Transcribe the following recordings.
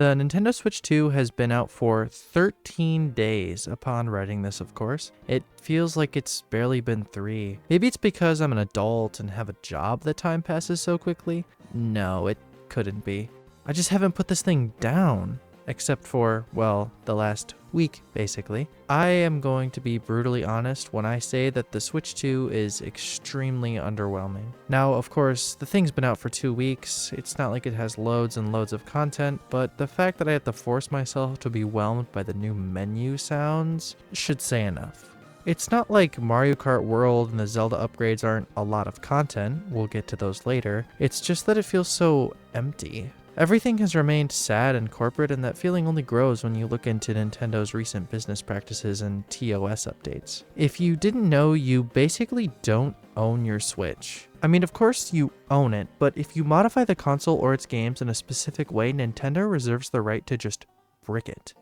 The Nintendo Switch 2 has been out for 13 days upon writing this, of course. It feels like it's barely been 3. Maybe it's because I'm an adult and have a job that time passes so quickly. No, it couldn't be. I just haven't put this thing down. Except for, well, the last week, basically. I am going to be brutally honest when I say that the Switch 2 is extremely underwhelming. Now, of course, the thing's been out for 2 weeks. It's not like it has loads and loads of content, but the fact that I have to force myself to be whelmed by the new menu sounds should say enough. It's not like Mario Kart World and the Zelda upgrades aren't a lot of content. We'll get to those later. It's just that it feels so empty. Everything has remained sad and corporate, and that feeling only grows when you look into Nintendo's recent business practices and TOS updates. If you didn't know, you basically don't own your Switch. I mean, of course you own it, but if you modify the console or its games in a specific way, Nintendo reserves the right to just brick it.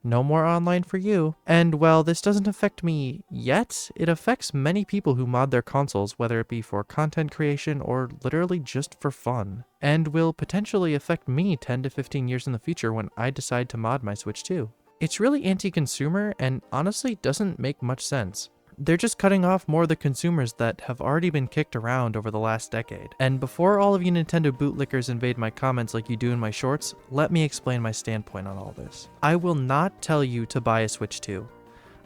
No more online for you. And while this doesn't affect me yet, it affects many people who mod their consoles, whether it be for content creation or literally just for fun. And will potentially affect me 10 to 15 years in the future when I decide to mod my Switch 2. It's really anti-consumer and honestly doesn't make much sense. They're just cutting off more of the consumers that have already been kicked around over the last decade. And before all of you Nintendo bootlickers invade my comments like you do in my shorts, let me explain my standpoint on all this. I will not tell you to buy a Switch 2.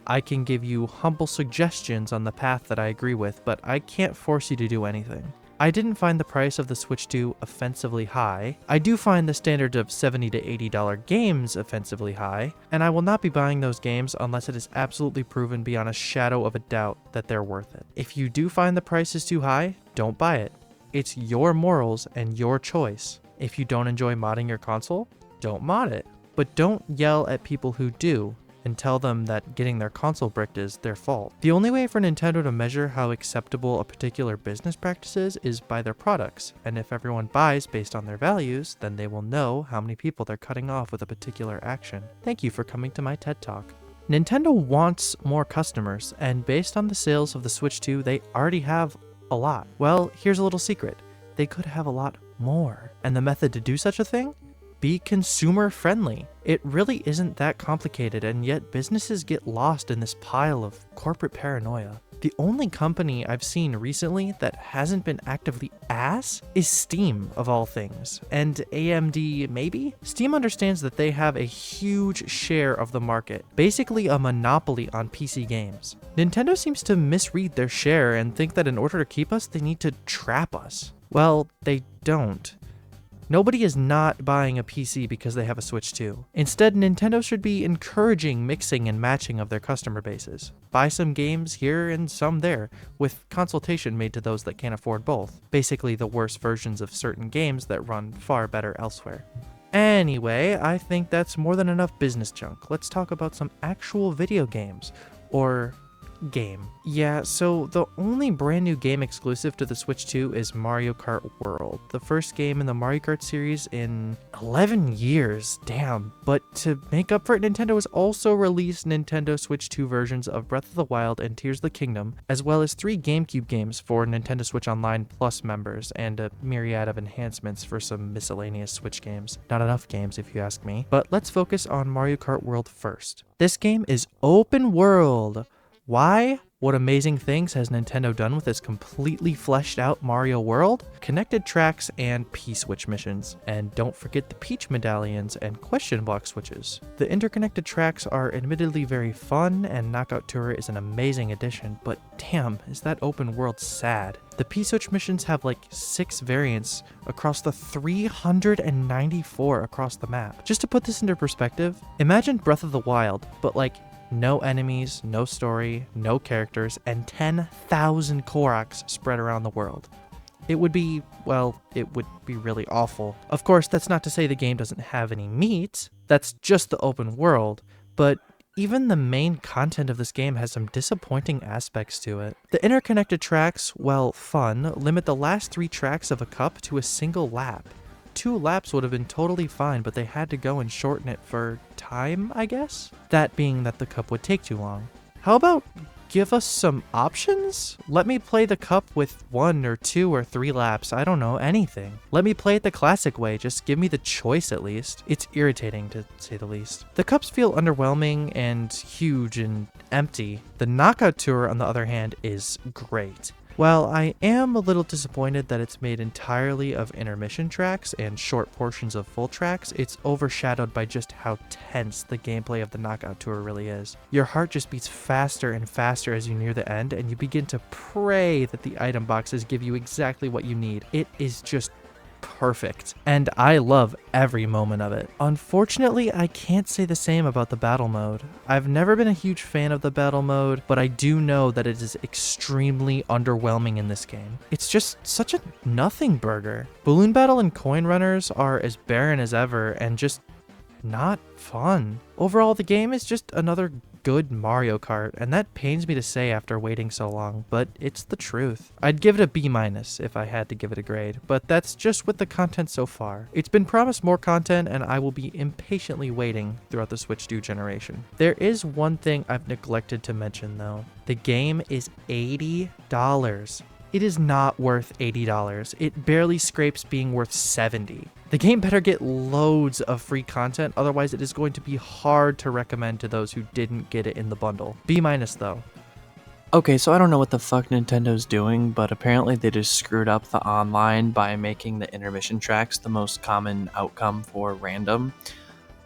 I can give you humble suggestions on the path that I agree with, but I can't force you to do anything. I didn't find the price of the Switch 2 offensively high. I do find the standard of $70 to $80 games offensively high, and I will not be buying those games unless it is absolutely proven beyond a shadow of a doubt that they're worth it. If you do find the price is too high, don't buy it. It's your morals and your choice. If you don't enjoy modding your console, don't mod it. But don't yell at people who do, and tell them that getting their console bricked is their fault. The only way for Nintendo to measure how acceptable a particular business practice is by their products, and if everyone buys based on their values, then they will know how many people they're cutting off with a particular action. Thank you for coming to my TED Talk. Nintendo wants more customers, and based on the sales of the Switch 2, they already have a lot. Well, here's a little secret. They could have a lot more. And the method to do such a thing? Be consumer friendly. It really isn't that complicated, and yet businesses get lost in this pile of corporate paranoia. The only company I've seen recently that hasn't been actively ass is Steam, of all things. And AMD, maybe? Steam understands that they have a huge share of the market, basically a monopoly on PC games. Nintendo seems to misread their share and think that in order to keep us, they need to trap us. Well, they don't. Nobody is not buying a PC because they have a Switch 2. Instead, Nintendo should be encouraging mixing and matching of their customer bases. Buy some games here and some there, with consultation made to those that can't afford both. Basically the worst versions of certain games that run far better elsewhere. Anyway, I think that's more than enough business junk. Let's talk about some actual video games. Or game. Yeah, so the only brand new game exclusive to the Switch 2 is Mario Kart World, the first game in the Mario Kart series in 11 years, damn. But to make up for it, Nintendo has also released Nintendo Switch 2 versions of Breath of the Wild and Tears of the Kingdom, as well as 3 GameCube games for Nintendo Switch Online Plus members, and a myriad of enhancements for some miscellaneous Switch games. Not enough games if you ask me. But let's focus on Mario Kart World first. This game is open world. Why? What amazing things has Nintendo done with its completely fleshed out Mario World? Connected tracks and P-switch missions. And don't forget the Peach medallions and question block switches. The interconnected tracks are admittedly very fun, and Knockout Tour is an amazing addition, but damn, is that open world sad. The P-switch missions have like 6 variants across the 394 across the map. Just to put this into perspective, imagine Breath of the Wild, but like no enemies, no story, no characters, and 10,000 Koroks spread around the world. It would be, well, it would be really awful. Of course, that's not to say the game doesn't have any meat. That's just the open world. But even the main content of this game has some disappointing aspects to it. The interconnected tracks, while fun, limit the last 3 tracks of a cup to a single lap. 2 laps would have been totally fine, but they had to go and shorten it for time, I guess? That being that the cup would take too long. How about give us some options? Let me play the cup with 1 or 2 or 3 laps. I don't know, anything. Let me play it the classic way. Just give me the choice at least. It's irritating to say the least. The cups feel underwhelming and huge and empty. The knockout tour, on the other hand, is great. While I am a little disappointed that it's made entirely of intermission tracks and short portions of full tracks, it's overshadowed by just how tense the gameplay of the Knockout Tour really is. Your heart just beats faster and faster as you near the end, and you begin to pray that the item boxes give you exactly what you need. It is just perfect, and I love every moment of it. Unfortunately, I can't say the same about the battle mode. I've never been a huge fan of the battle mode, but I do know that it is extremely underwhelming in this game. It's just such a nothing burger. Balloon battle and coin runners are as barren as ever and just not fun. Overall, the game is just another good Mario Kart, and that pains me to say after waiting so long, but it's the truth. I'd give it a B- if I had to give it a grade, but that's just with the content so far. It's been promised more content, and I will be impatiently waiting throughout the Switch 2 generation. There is one thing I've neglected to mention though. The game is $80. It is not worth $80. It barely scrapes being worth $70. The game better get loads of free content, otherwise it is going to be hard to recommend to those who didn't get it in the bundle. B- though. Okay, so I don't know what the fuck Nintendo's doing, but apparently they just screwed up the online by making the intermission tracks the most common outcome for random.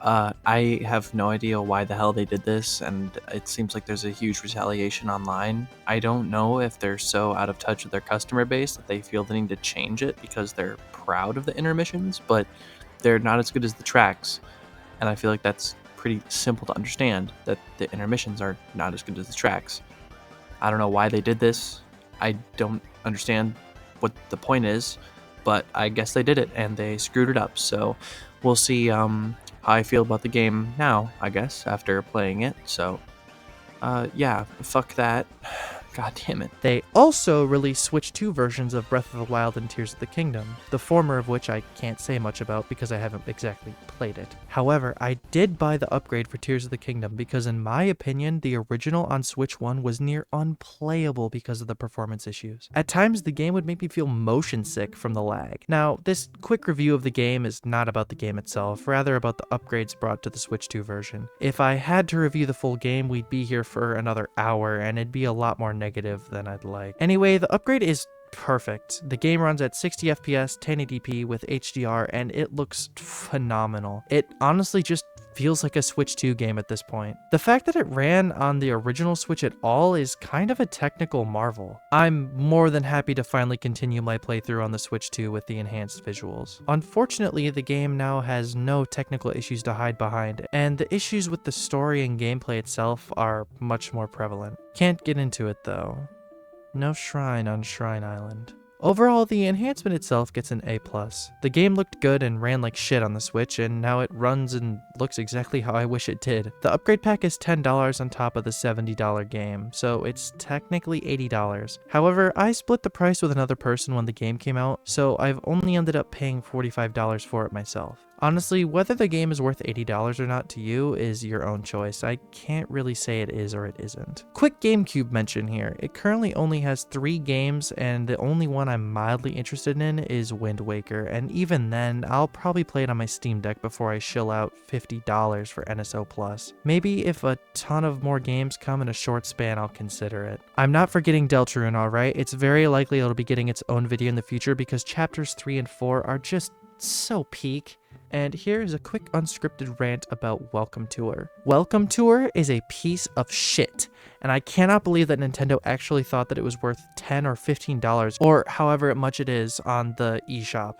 I have no idea why the hell they did this, and it seems like there's a huge retaliation online. I don't know if they're so out of touch with their customer base that they feel the need to change it because they're proud of the intermissions, but they're not as good as the tracks. And I feel like that's pretty simple to understand, that the intermissions are not as good as the tracks. I don't know why they did this. I don't understand what the point is, but I guess they did it and they screwed it up. So we'll see how I feel about the game now, I guess, after playing it. So yeah, fuck that. God damn it. They also released Switch 2 versions of Breath of the Wild and Tears of the Kingdom, the former of which I can't say much about because I haven't exactly played it. However, I did buy the upgrade for Tears of the Kingdom because in my opinion, the original on Switch 1 was near unplayable because of the performance issues. At times, the game would make me feel motion sick from the lag. Now, this quick review of the game is not about the game itself, rather about the upgrades brought to the Switch 2 version. If I had to review the full game, we'd be here for another hour and it'd be a lot more negative than I'd like. Anyway, the upgrade is perfect. The game runs at 60 FPS, 1080p with HDR, and it looks phenomenal. It honestly just feels like a Switch 2 game at this point. The fact that it ran on the original Switch at all is kind of a technical marvel. I'm more than happy to finally continue my playthrough on the Switch 2 with the enhanced visuals. Unfortunately, the game now has no technical issues to hide behind, and the issues with the story and gameplay itself are much more prevalent. Can't get into it though. No shrine on Shrine Island. Overall, the enhancement itself gets an A+. The game looked good and ran like shit on the Switch, and now it runs and looks exactly how I wish it did. The upgrade pack is $10 on top of the $70 game, so it's technically $80. However, I split the price with another person when the game came out, so I've only ended up paying $45 for it myself. Honestly, whether the game is worth $80 or not to you is your own choice. I can't really say it is or it isn't. Quick GameCube mention here. It currently only has 3 games, and the only one I'm mildly interested in is Wind Waker, and even then, I'll probably play it on my Steam Deck before I shill out $50 for NSO+. Maybe if a ton of more games come in a short span, I'll consider it. I'm not forgetting Deltarune, alright? It's very likely it'll be getting its own video in the future because chapters 3 and 4 are just so peak. And here's a quick unscripted rant about Welcome Tour. Welcome Tour is a piece of shit, and I cannot believe that Nintendo actually thought that it was worth $10 or $15, or however much it is on the eShop.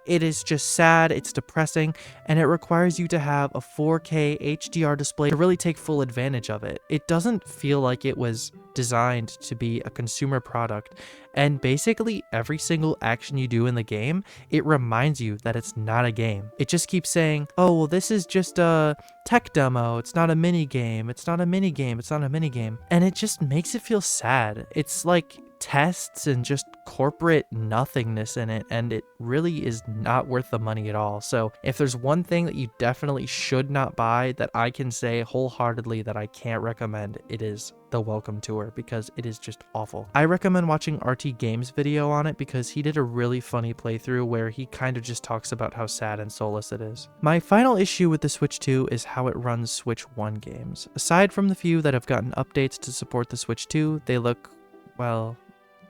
It is just sad, it's depressing, and it requires you to have a 4K HDR display to really take full advantage of it. It doesn't feel like it was designed to be a consumer product, and basically every single action you do in the game, it reminds you that it's not a game. It just keeps saying, oh, well, this is just a tech demo, it's not a mini game, it's not a mini game, it's not a mini game, and it just makes it feel sad. It's like tests and just corporate nothingness in it, and it really is not worth the money at all. So if there's one thing that you definitely should not buy that I can say wholeheartedly that I can't recommend, it is the Welcome Tour, because it is just awful. I recommend watching RT Games video on it because he did a really funny playthrough where he kind of just talks about how sad and soulless it is. My final issue with the Switch 2 is how it runs Switch 1 games. Aside from the few that have gotten updates to support the Switch 2, they look, well,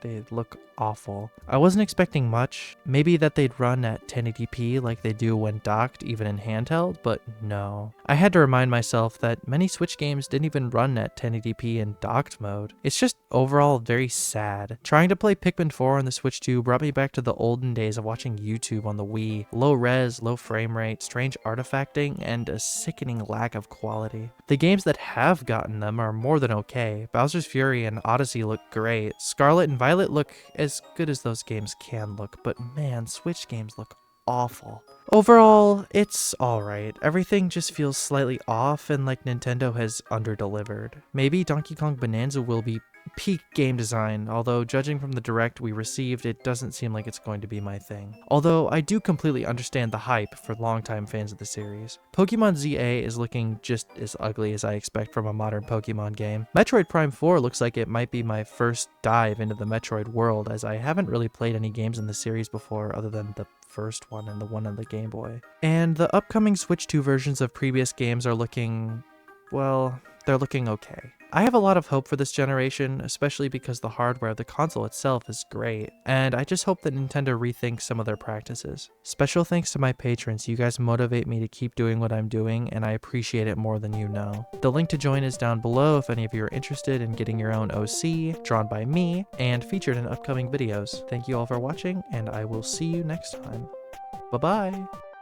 they look awful. I wasn't expecting much. Maybe that they'd run at 1080p like they do when docked, even in handheld, but no. I had to remind myself that many Switch games didn't even run at 1080p in docked mode. It's just overall very sad. Trying to play Pikmin 4 on the Switch 2 brought me back to the olden days of watching YouTube on the Wii. Low res, low frame rate, strange artifacting, and a sickening lack of quality. The games that have gotten them are more than okay. Bowser's Fury and Odyssey look great. Scarlet and Violet look as good as those games can look, but man, Switch games look awful. Overall, it's alright. Everything just feels slightly off and like Nintendo has underdelivered. Maybe Donkey Kong Bonanza will be peak game design, although judging from the direct we received, it doesn't seem like it's going to be my thing. Although I do completely understand the hype for longtime fans of the series. Pokemon ZA is looking just as ugly as I expect from a modern Pokemon game. Metroid Prime 4 looks like it might be my first dive into the Metroid world, as I haven't really played any games in the series before other than the first one and the one on the Game Boy. And the upcoming Switch 2 versions of previous games are looking, well, they're looking okay. I have a lot of hope for this generation, especially because the hardware of the console itself is great, and I just hope that Nintendo rethinks some of their practices. Special thanks to my patrons, you guys motivate me to keep doing what I'm doing, and I appreciate it more than you know. The link to join is down below if any of you are interested in getting your own OC, drawn by me, and featured in upcoming videos. Thank you all for watching, and I will see you next time. Bye-bye!